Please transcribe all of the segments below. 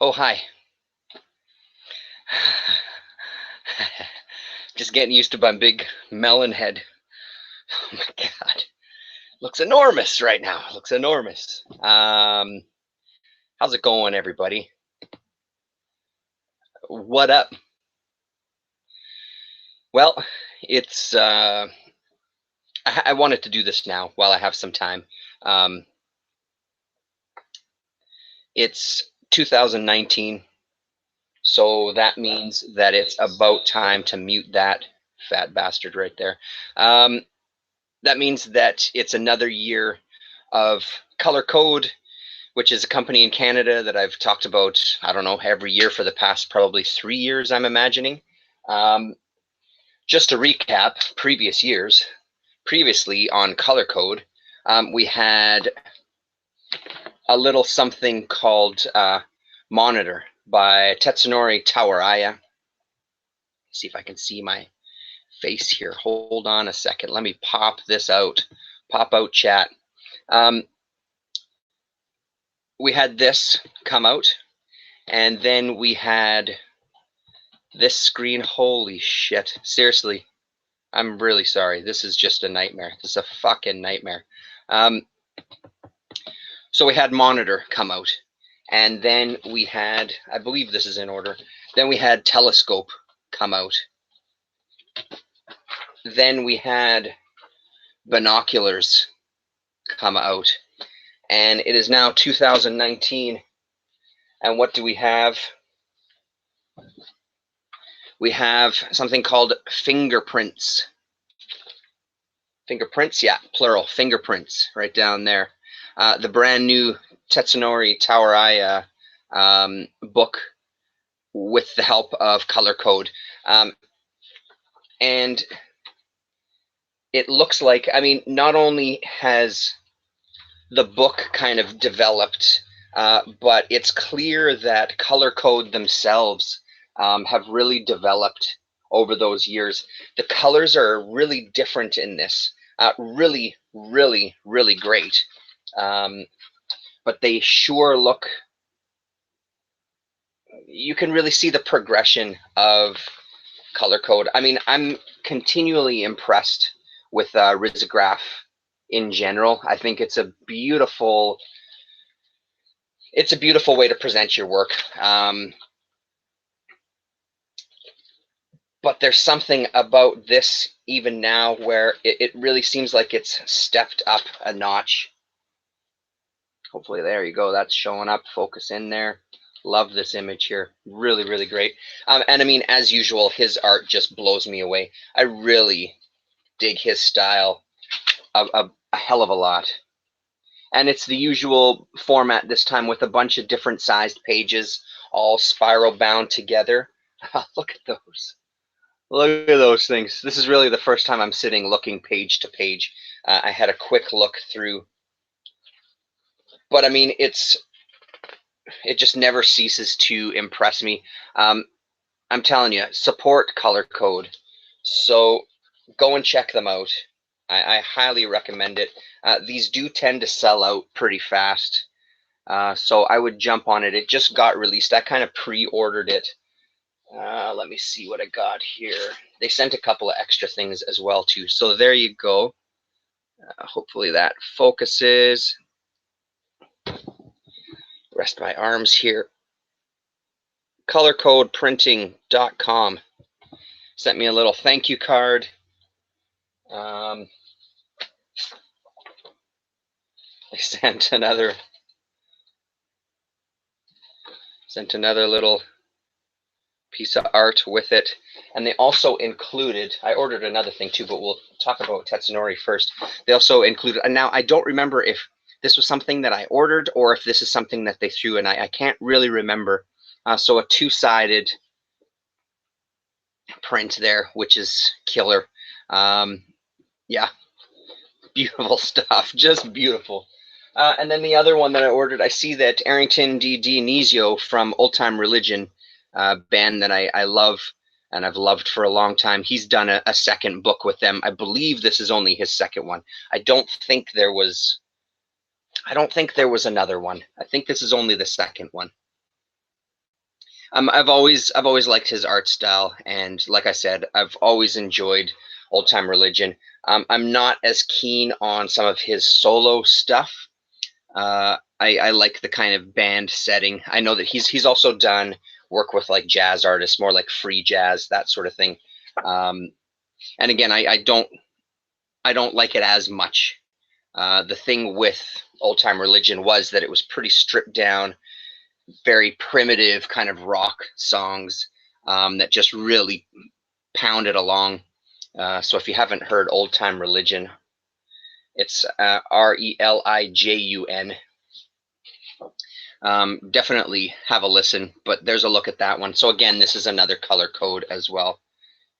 Oh, hi. Just getting used to my big melon head. Oh my God. Looks enormous right now. Looks enormous. How's it going, everybody? What up? Well, it's I wanted to do this now while I have some time. Um, it's 2019, so that means that it's about time to mute that fat bastard right there. That means that it's another year of Color Code, which is a company in Canada that I've talked about, I don't know, every year for the past probably 3 years, I'm imagining. Just to recap previous years, previously on Color Code, we had a little something called Monitor by Tetsunori Tawaraya. See if I can see my face here. Hold on a second. Let me pop this out. Pop out chat. We had this come out, and then we had this screen. Holy shit. Seriously, I'm really sorry. This is just a nightmare. This is a fucking nightmare. So we had Monitor come out, and then we had, I believe this is in order, then we had Telescope come out. Then we had Binoculars come out, and it is now 2019. And what do we have? We have something called Fingerprints. Fingerprints, yeah, plural, Fingerprints, right down there. The brand new Tetsunori Tawaraya book with the help of Color Code. And it looks like, I mean, not only has the book kind of developed, but it's clear that Color Code themselves have really developed over those years. The colors are really different in this. Really, really, really great. But they sure look, you can really see the progression of Color Code. I mean, I'm continually impressed with Risograph in general. I think it's a beautiful way to present your work. But there's something about this even now where it really seems like it's stepped up a notch. Hopefully, there you go. That's showing up. Focus in there. Love this image here. Really, really great. And I mean, as usual, his art just blows me away. I really dig his style a hell of a lot. And it's the usual format this time with a bunch of different sized pages, all spiral bound together. Look at those. Look at those things. This is really the first time I'm sitting looking page to page. I had a quick look through. But I mean, it just never ceases to impress me. I'm telling you, support Color Code. So go and check them out. I highly recommend it. These do tend to sell out pretty fast. So I would jump on it. It just got released. I kind of pre-ordered it. Let me see what I got here. They sent a couple of extra things as well too. So there you go. Hopefully that focuses. Rest my arms here. Colorcodeprinting.com sent me a little thank you card. They sent another little piece of art with it, and they also included, I ordered another thing too, but we'll talk about Tetsunori first. They also included, and now I don't remember if this was something that I ordered or if this is something that they threw, and I can't really remember. So a two-sided print there, which is killer. Yeah, beautiful stuff, just beautiful. And then the other one that I ordered, I see that Arrington D. Dionisio from Old Time Religion, band that I love and I've loved for a long time. He's done a second book with them. I believe this is only his second one. I don't think there was another one. I think this is only the second one. I've always liked his art style, and like I said, I've always enjoyed Old Time Religion. I'm not as keen on some of his solo stuff. I like the kind of band setting. I know that he's also done work with like jazz artists, more like free jazz, that sort of thing. Um, and again, I don't like it as much. The thing with Old Time Religion was that it was pretty stripped down, very primitive kind of rock songs that just really pounded along. So if you haven't heard Old Time Religion, it's Relijun. Definitely have a listen, but there's a look at that one. So again, this is another color code as well,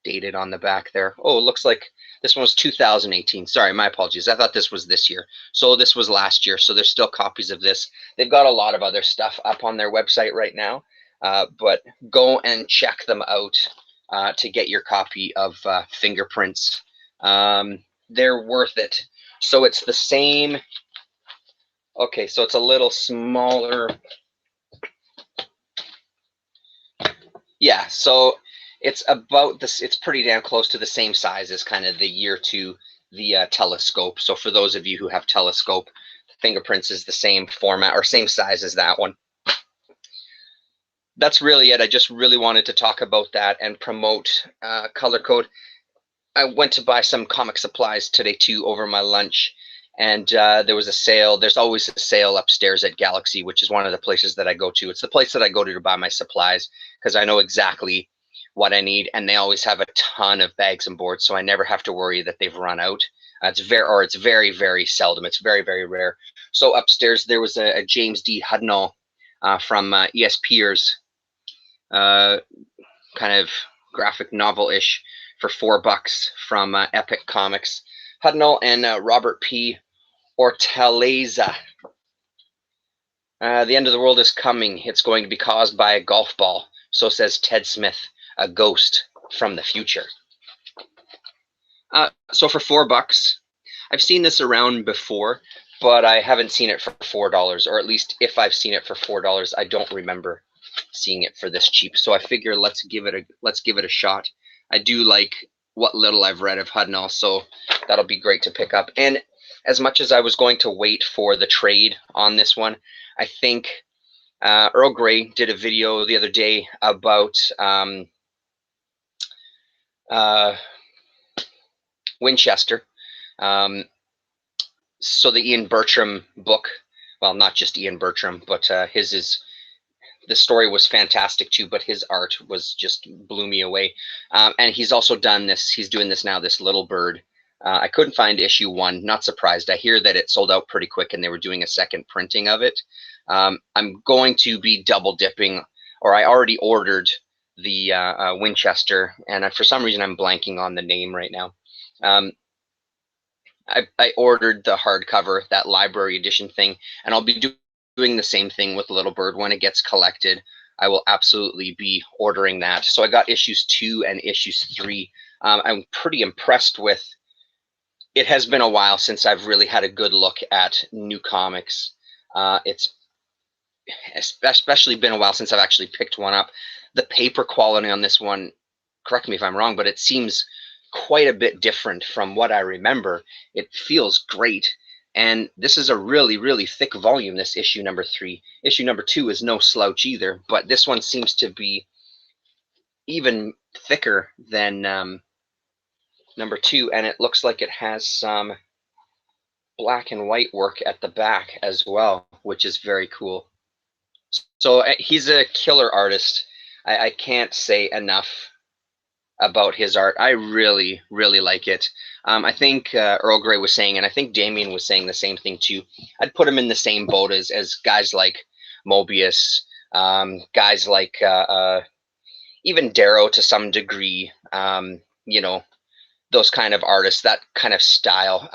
dated on the back there. Oh, it looks like this one was 2018. Sorry, my apologies. I thought this was this year. So this was last year. So there's still copies of this. They've got a lot of other stuff up on their website right now, but go and check them out to get your copy of Fingerprints. They're worth it. So it's the same. Okay, so it's a little smaller. Yeah, so it's about this. It's pretty damn close to the same size as kind of the Year 2, the Telescope. So for those of you who have Telescope, Fingerprints is the same format or same size as that one. That's really it. I just really wanted to talk about that and promote Color Code. I went to buy some comic supplies today too over my lunch, and there was a sale. There's always a sale upstairs at Galaxy, which is one of the places that I go to. It's the place that I go to buy my supplies because I know exactly what I need, and they always have a ton of bags and boards, so I never have to worry that they've run out. It's very, very seldom. It's very, very rare. So upstairs there was a James D. Hudnall from ESPers, kind of graphic novel-ish for $4 from Epic Comics. Hudnall and Robert P. Orteleza. The end of the world is coming. It's going to be caused by a golf ball. So says Ted Smith, a ghost from the future. So for $4, I've seen this around before, but I haven't seen it for $4, or at least if I've seen it for $4, I don't remember seeing it for this cheap. So I figure let's give it a shot. I do like what little I've read of Hudnall, so that'll be great to pick up. And as much as I was going to wait for the trade on this one, I think Earl Grey did a video the other day about Winchester. So the Ian Bertram book, well, not just Ian Bertram, but the story was fantastic too, but his art was just blew me away. And he's also done this. He's doing this now, this Little Bird. I couldn't find issue 1. Not surprised. I hear that it sold out pretty quick and they were doing a second printing of it. I'm going to be double dipping, or I already ordered the Winchester, and for some reason I'm blanking on the name right now. I ordered the hardcover, that library edition thing, and I'll be doing the same thing with Little Bird when it gets collected. I will absolutely be ordering that. So I got issues 2 and issues 3. I'm pretty impressed with. It has been a while since I've really had a good look at new comics. It's especially been a while since I've actually picked one up. The paper quality on this one, correct me if I'm wrong, but it seems quite a bit different from what I remember. It feels great. And this is a really, really thick volume, this issue number 3. Issue number 2 is no slouch either, but this one seems to be even thicker than number 2, and it looks like it has some black and white work at the back as well, which is very cool. So he's a killer artist. I can't say enough about his art. I really, really like it. I think Earl Grey was saying, and I think Damien was saying the same thing too. I'd put him in the same boat as guys like Mobius, guys like even Darrow to some degree. You know, those kind of artists, that kind of style.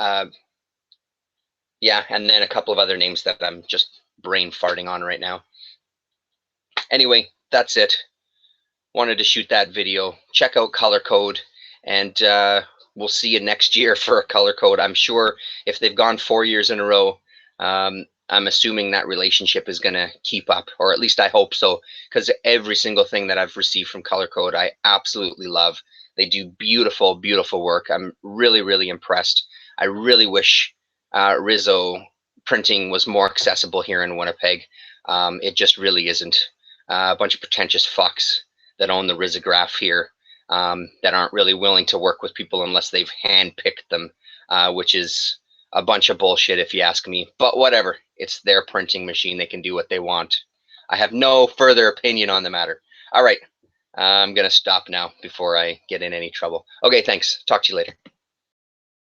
Yeah, and then a couple of other names that I'm just brain farting on right now. Anyway, that's it. Wanted to shoot that video. Check out Color Code, and we'll see you next year for a Color Code. I'm sure if they've gone 4 years in a row, I'm assuming that relationship is going to keep up, or at least I hope so, because every single thing that I've received from Color Code, I absolutely love. They do beautiful, beautiful work. I'm really, really impressed. I really wish Rizzo printing was more accessible here in Winnipeg. It just really isn't. A bunch of pretentious fucks that own the Risograph here that aren't really willing to work with people unless they've handpicked them, which is a bunch of bullshit if you ask me, but whatever. It's their printing machine. They can do what they want. I have no further opinion on the matter. All right. I'm going to stop now before I get in any trouble. Okay, thanks. Talk to you later.